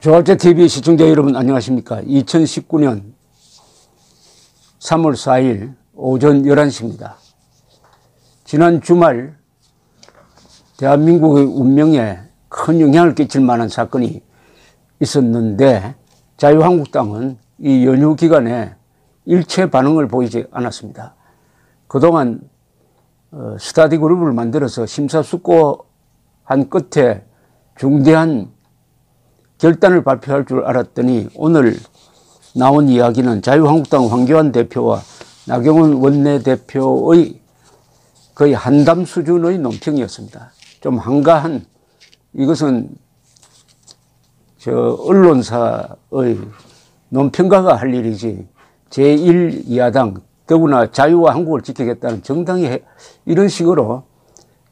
조알제TV 시청자 여러분 안녕하십니까. 2019년 3월 4일 오전 11시입니다. 지난 주말 대한민국의 운명에 큰 영향을 끼칠 만한 사건이 있었는데 자유한국당은 이 연휴 기간에 일체 반응을 보이지 않았습니다. 그동안 스터디 그룹을 만들어서 심사숙고한 끝에 중대한 결단을 발표할 줄 알았더니 오늘 나온 이야기는 자유한국당 황교안 대표와 나경원 원내대표의 거의 한담 수준의 논평이었습니다. 좀 한가한, 이것은 언론사의 논평가가 할 일이지 제1야당 더구나 자유와 한국을 지키겠다는 정당이 이런 식으로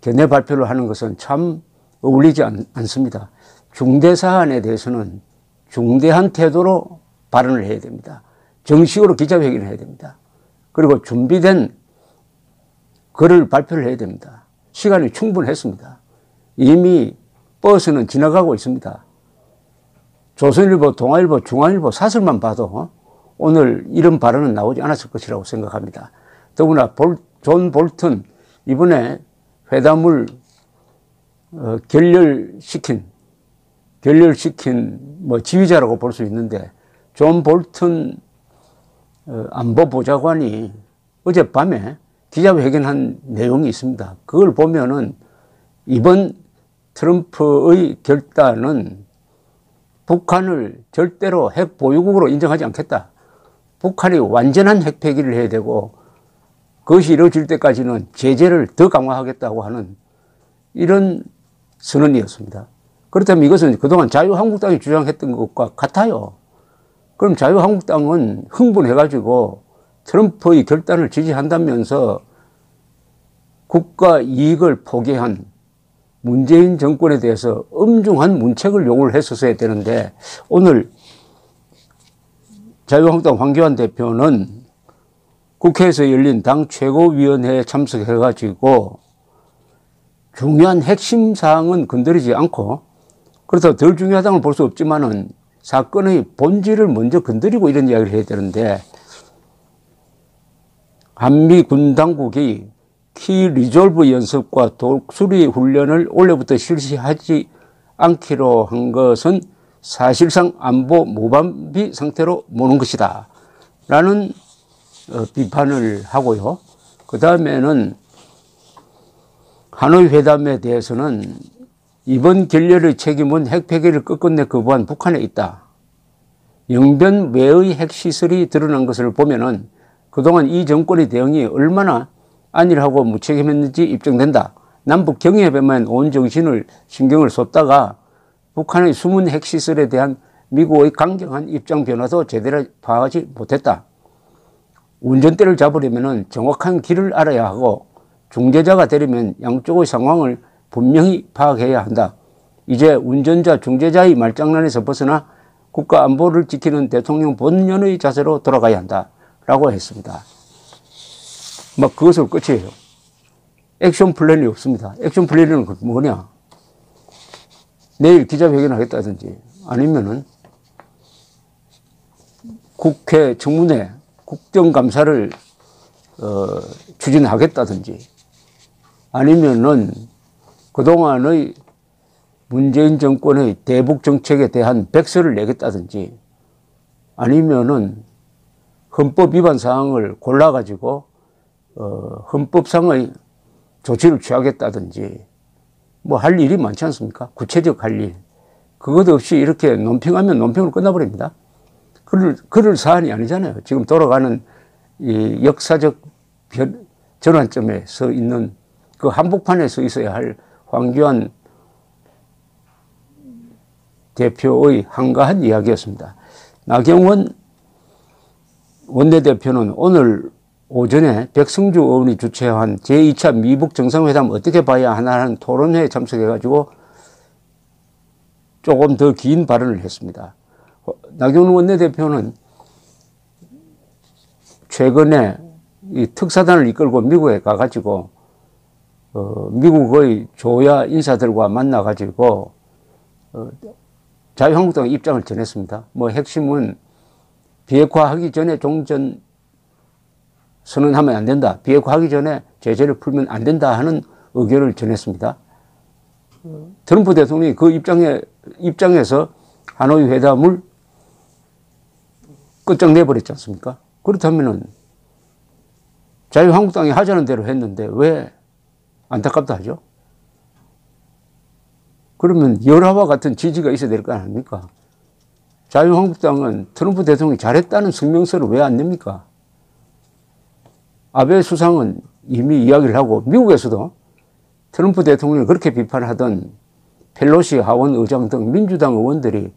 견해 발표를 하는 것은 참 어울리지 않습니다. 중대 사안에 대해서는 중대한 태도로 발언을 해야 됩니다. 정식으로 기자회견을 해야 됩니다. 그리고 준비된 글을 발표를 해야 됩니다. 시간이 충분했습니다. 이미 버스는 지나가고 있습니다. 조선일보, 동아일보, 중앙일보 사설만 봐도 오늘 이런 발언은 나오지 않았을 것이라고 생각합니다. 더구나 존 볼튼, 이번에 회담을 결렬시킨 지휘자라고 볼 수 있는데 존 볼튼 안보보좌관이 어젯밤에 기자회견한 내용이 있습니다. 그걸 보면은 이번 트럼프의 결단은 북한을 절대로 핵 보유국으로 인정하지 않겠다. 북한이 완전한 핵 폐기를 해야 되고 그것이 이루어질 때까지는 제재를 더 강화하겠다고 하는 이런 선언이었습니다. 그렇다면 이것은 그동안 자유한국당이 주장했던 것과 같아요. 그럼 자유한국당은 흥분해가지고 트럼프의 결단을 지지한다면서 국가 이익을 포기한 문재인 정권에 대해서 엄중한 문책을 요구를 했었어야 되는데 오늘 자유한국당 황교안 대표는 국회에서 열린 당 최고위원회에 참석해가지고 중요한 핵심 사항은 건드리지 않고 그렇다고 덜 중요하다고 볼 수 없지만은 사건의 본질을 먼저 건드리고 이런 이야기를 해야 되는데 한미 군 당국이 키 리졸브 연습과 독수리 훈련을 올해부터 실시하지 않기로 한 것은 사실상 안보 무방비 상태로 모는 것이다 라는 비판을 하고요. 그 다음에는 하노이 회담에 대해서는 이번 결렬의 책임은 핵 폐기를 끝끝내 거부한 북한에 있다. 영변 외의 핵시설이 드러난 것을 보면은 그동안 이 정권의 대응이 얼마나 안일하고 무책임했는지 입증된다. 남북 경협에만 온 정신을 신경을 쏟다가 북한의 숨은 핵시설에 대한 미국의 강경한 입장 변화도 제대로 파악하지 못했다. 운전대를 잡으려면 정확한 길을 알아야 하고 중재자가 되려면 양쪽의 상황을 분명히 파악해야 한다. 이제 운전자, 중재자의 말장난에서 벗어나 국가 안보를 지키는 대통령 본연의 자세로 돌아가야 한다. 라고 했습니다. 그것으로 끝이에요. 액션 플랜이 없습니다. 액션 플랜은 뭐냐? 내일 기자회견 하겠다든지 아니면은 국회 청문회 국정감사를 추진하겠다든지 아니면은 그동안의 문재인 정권의 대북 정책에 대한 백서를 내겠다든지 아니면은 헌법 위반 사항을 골라가지고 헌법상의 조치를 취하겠다든지 할 일이 많지 않습니까? 구체적 할 일. 그것 없이 이렇게 논평하면 논평으로 끝나버립니다. 그럴 사안이 아니잖아요. 지금 돌아가는 이 역사적 전환점에 서 있는 그 한복판에 서 있어야 할 황교안 대표의 한가한 이야기였습니다. 나경원 원내대표는 오늘 오전에 백성주 의원이 주최한 제2차 미북 정상회담 어떻게 봐야 하나라는 토론회에 참석해가지고 조금 더 긴 발언을 했습니다. 나경원 원내대표는 최근에 이 특사단을 이끌고 미국에 가가지고 미국의 조야 인사들과 만나가지고 자유한국당 입장을 전했습니다. 뭐 핵심은 비핵화하기 전에 종전 선언하면 안 된다. 비핵화하기 전에 제재를 풀면 안 된다 하는 의견을 전했습니다. 트럼프 대통령이 그 입장에서 하노이 회담을 끝장내버렸지 않습니까? 그렇다면은 자유한국당이 하자는 대로 했는데 왜 안타깝다 하죠? 그러면 열화와 같은 지지가 있어야 될 거 아닙니까? 자유한국당은 트럼프 대통령이 잘했다는 성명서를 왜 안 냅니까? 아베 수상은 이미 이야기를 하고 미국에서도 트럼프 대통령을 그렇게 비판하던 펠로시 하원 의장 등 민주당 의원들이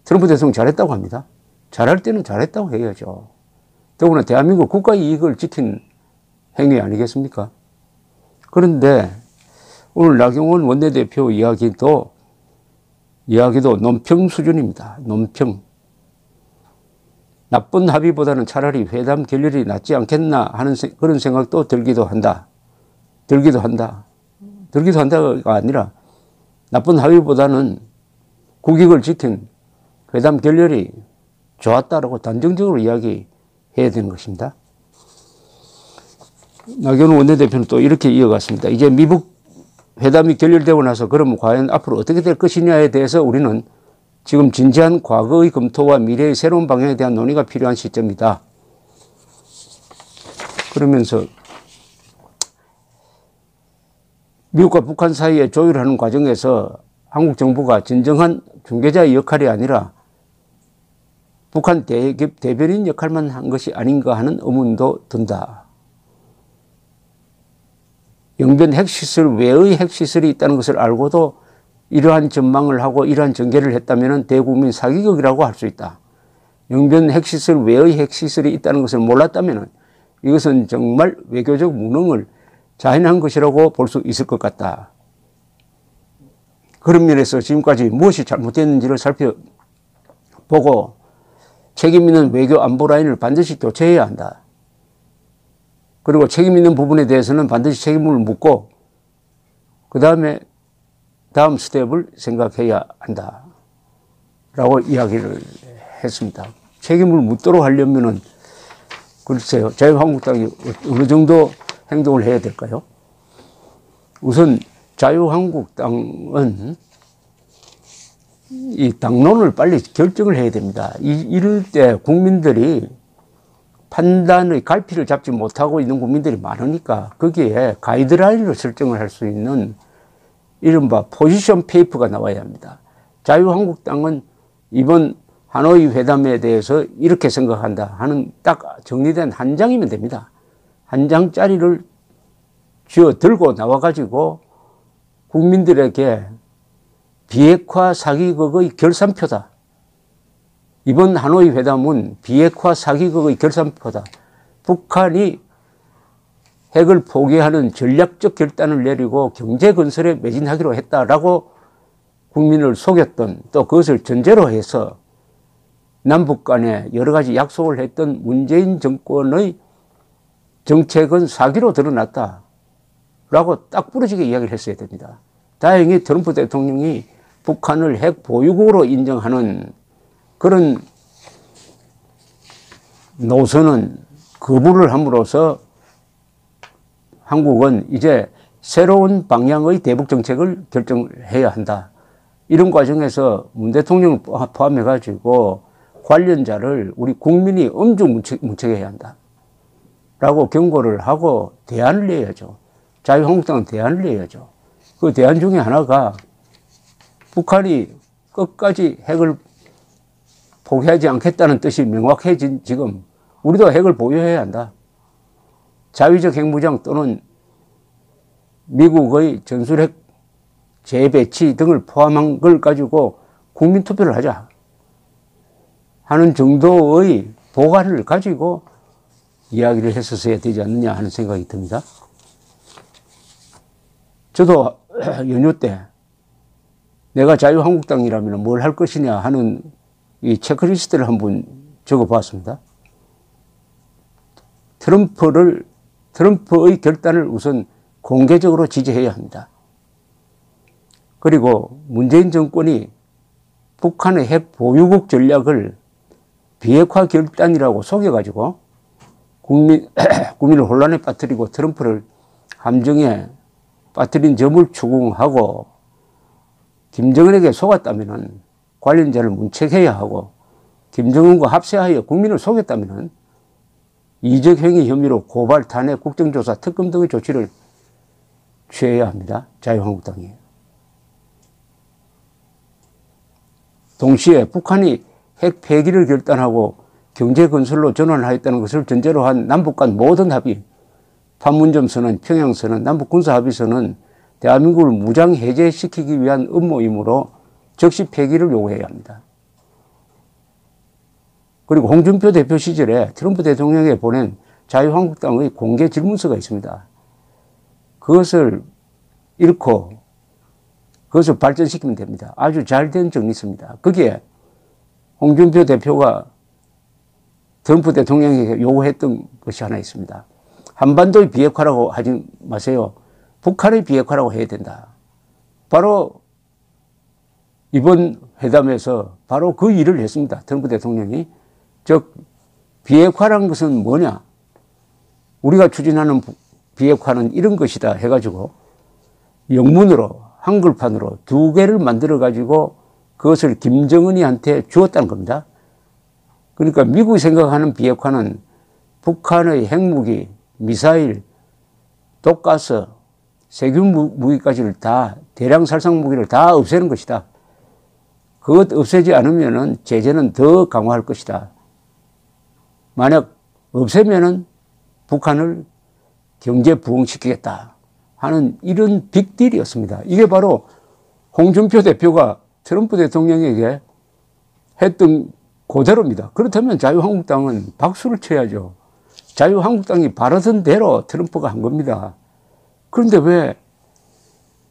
트럼프 대통령 잘했다고 합니다. 잘할 때는 잘했다고 해야죠. 더구나 대한민국 국가 이익을 지킨 행위 아니겠습니까? 그런데 오늘 나경원 원내대표 이야기도 논평 수준입니다. 논평. 나쁜 합의보다는 차라리 회담 결렬이 낫지 않겠나 하는 그런 생각도 들기도 한다가 아니라 나쁜 합의보다는 국익을 지킨 회담 결렬이 좋았다라고 단정적으로 이야기해야 되는 것입니다. 나경원 원내대표는 또 이렇게 이어갔습니다. 이제 미북 회담이 결렬되고 나서 그러면 과연 앞으로 어떻게 될 것이냐에 대해서 우리는 지금 진지한 과거의 검토와 미래의 새로운 방향에 대한 논의가 필요한 시점이다. 그러면서 미국과 북한 사이에 조율하는 과정에서 한국 정부가 진정한 중개자의 역할이 아니라 북한 대변인 역할만 한 것이 아닌가 하는 의문도 든다. 영변 핵시설 외의 핵시설이 있다는 것을 알고도 이러한 전망을 하고 이러한 전개를 했다면 대국민 사기극이라고 할 수 있다. 영변 핵시설 외의 핵시설이 있다는 것을 몰랐다면 이것은 정말 외교적 무능을 자인한 것이라고 볼 수 있을 것 같다. 그런 면에서 지금까지 무엇이 잘못됐는지를 살펴보고 책임 있는 외교 안보 라인을 반드시 교체해야 한다. 그리고 책임 있는 부분에 대해서는 반드시 책임을 묻고 그 다음에 다음 스텝을 생각해야 한다. 라고 이야기를 했습니다. 책임을 묻도록 하려면은 글쎄요. 자유한국당이 어느 정도 행동을 해야 될까요? 우선 자유한국당은 이 당론을 빨리 결정을 해야 됩니다. 이럴 때 국민들이 판단의 갈피를 잡지 못하고 있는 국민들이 많으니까 거기에 가이드라인을 설정을 할 수 있는 이른바 포지션 페이퍼가 나와야 합니다. 자유한국당은 이번 하노이 회담에 대해서 이렇게 생각한다 하는 딱 정리된 한 장이면 됩니다. 한 장짜리를 쥐어 들고 나와가지고 국민들에게 비핵화 사기극의 결산표다. 이번 하노이 회담은 비핵화 사기극의 결산표다. 북한이 핵을 포기하는 전략적 결단을 내리고 경제 건설에 매진하기로 했다라고 국민을 속였던 또 그것을 전제로 해서 남북 간에 여러 가지 약속을 했던 문재인 정권의 정책은 사기로 드러났다. 라고 딱 부러지게 이야기를 했어야 됩니다. 다행히 트럼프 대통령이 북한을 핵 보유국으로 인정하는 그런 노선은 거부를 함으로써 한국은 이제 새로운 방향의 대북 정책을 결정해야 한다. 이런 과정에서 문 대통령을 포함해가지고 관련자를 우리 국민이 엄중 문책해야 한다. 라고 경고를 하고 대안을 내야죠. 자유한국당은 대안을 내야죠. 그 대안 중에 하나가 북한이 끝까지 핵을 포기하지 않겠다는 뜻이 명확해진 지금 우리도 핵을 보유해야 한다. 자위적 핵무장 또는 미국의 전술핵 재배치 등을 포함한 걸 가지고 국민투표를 하자 하는 정도의 보관을 가지고 이야기를 했었어야 되지 않느냐 하는 생각이 듭니다. 저도 연휴 때 내가 자유한국당이라면 뭘 할 것이냐 하는 이 체크리스트를 한번 적어봤습니다. 트럼프의 결단을 우선 공개적으로 지지해야 합니다. 그리고 문재인 정권이 북한의 핵 보유국 전략을 비핵화 결단이라고 속여가지고 국민을 혼란에 빠뜨리고 트럼프를 함정에 빠뜨린 점을 추궁하고 김정은에게 속았다면 관련자를 문책해야 하고 김정은과 합세하여 국민을 속였다면 이적행위 혐의로 고발, 탄핵, 국정조사, 특검 등의 조치를 취해야 합니다. 자유한국당이. 동시에 북한이 핵 폐기를 결단하고 경제 건설로 전환하였다는 것을 전제로 한 남북 간 모든 합의, 판문점 선언, 평양 선언, 남북 군사 합의서는 대한민국을 무장 해제시키기 위한 음모이므로 즉시 폐기를 요구해야 합니다. 그리고 홍준표 대표 시절에 트럼프 대통령에게 보낸 자유한국당의 공개 질문서가 있습니다. 그것을 읽고 그것을 발전시키면 됩니다. 아주 잘된 정리서입니다. 거기에 홍준표 대표가 트럼프 대통령에게 요구했던 것이 하나 있습니다. 한반도의 비핵화라고 하지 마세요. 북한의 비핵화라고 해야 된다. 바로 이번 회담에서 바로 그 일을 했습니다. 트럼프 대통령이. 즉 비핵화라는 것은 뭐냐. 우리가 추진하는 비핵화는 이런 것이다 해가지고 영문으로 한글판으로 두 개를 만들어 가지고 그것을 김정은이한테 주었다는 겁니다. 그러니까 미국이 생각하는 비핵화는 북한의 핵무기, 미사일, 독가스, 세균 무기까지를 다, 대량 살상 무기를 다 없애는 것이다. 그것 없애지 않으면 제재는 더 강화할 것이다. 만약 없애면 북한을 경제 부흥시키겠다 하는 이런 빅딜이었습니다. 이게 바로 홍준표 대표가 트럼프 대통령에게 했던 그대로입니다. 그렇다면 자유한국당은 박수를 쳐야죠. 자유한국당이 바라던 대로 트럼프가 한 겁니다. 그런데 왜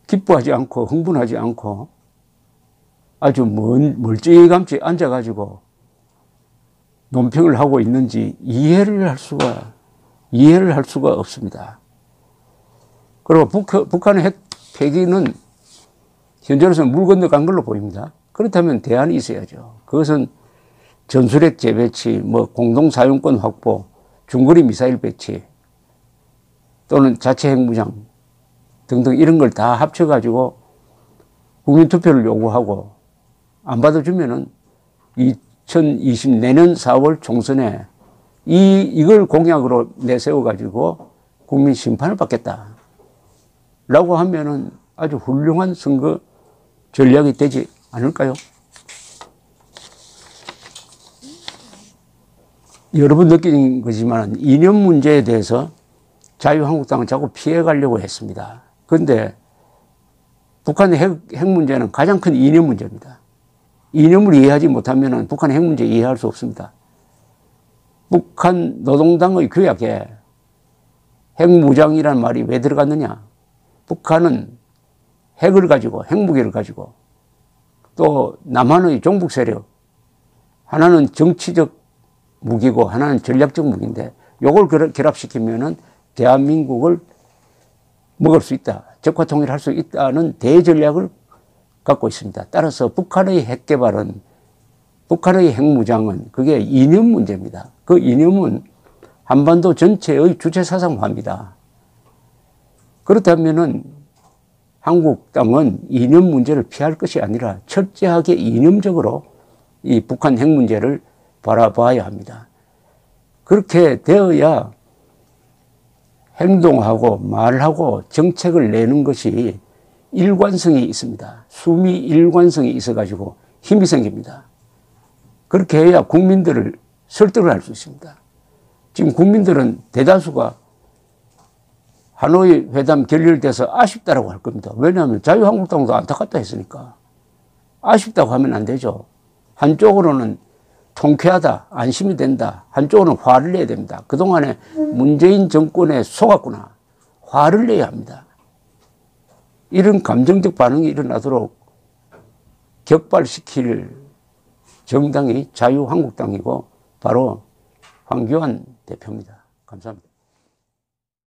기뻐하지 않고 흥분하지 않고 아주 멀찌감치 앉아가지고 논평을 하고 있는지 이해를 할 수가 없습니다. 그리고 북한의 핵 폐기는 현재로서는 물 건너간 걸로 보입니다. 그렇다면 대안이 있어야죠. 그것은 전술핵 재배치, 공동사용권 확보, 중거리 미사일 배치 또는 자체 핵무장 등등 이런 걸 다 합쳐가지고 국민투표를 요구하고 안 받아주면은 2020 내년 4월 총선에 이걸 공약으로 내세워가지고 국민 심판을 받겠다. 라고 하면은 아주 훌륭한 선거 전략이 되지 않을까요? 여러분 느끼는 거지만 이념 문제에 대해서 자유한국당은 자꾸 피해가려고 했습니다. 그런데 북한의 핵 문제는 가장 큰 이념 문제입니다. 이념을 이해하지 못하면 북한의 핵 문제 이해할 수 없습니다. 북한 노동당의 규약에 핵무장이라는 말이 왜 들어갔느냐? 북한은 핵을 가지고 핵무기를 가지고 또 남한의 종북 세력 하나는 정치적 무기고 하나는 전략적 무기인데 요걸 결합시키면은 대한민국을 먹을 수 있다. 적화 통일할 수 있다는 대전략을 갖고 있습니다. 따라서 북한의 핵 개발은 북한의 핵무장은 그게 이념 문제입니다. 그 이념은 한반도 전체의 주체 사상화입니다. 그렇다면은 한국 땅은 이념 문제를 피할 것이 아니라 철저하게 이념적으로 이 북한 핵 문제를 바라봐야 합니다. 그렇게 되어야 행동하고 말하고 정책을 내는 것이 일관성이 있습니다. 수미 일관성이 있어가지고 힘이 생깁니다. 그렇게 해야 국민들을 설득을 할 수 있습니다. 지금 국민들은 대다수가 하노이 회담 결렬돼서 아쉽다라고 할 겁니다. 왜냐하면 자유한국당도 안타깝다 했으니까. 아쉽다고 하면 안 되죠. 한쪽으로는 통쾌하다, 안심이 된다. 한쪽으로는 화를 내야 됩니다. 그동안에 문재인 정권에 속았구나. 화를 내야 합니다. 이런 감정적 반응이 일어나도록 격발시킬 정당이 자유한국당이고 바로 황교안 대표입니다. 감사합니다.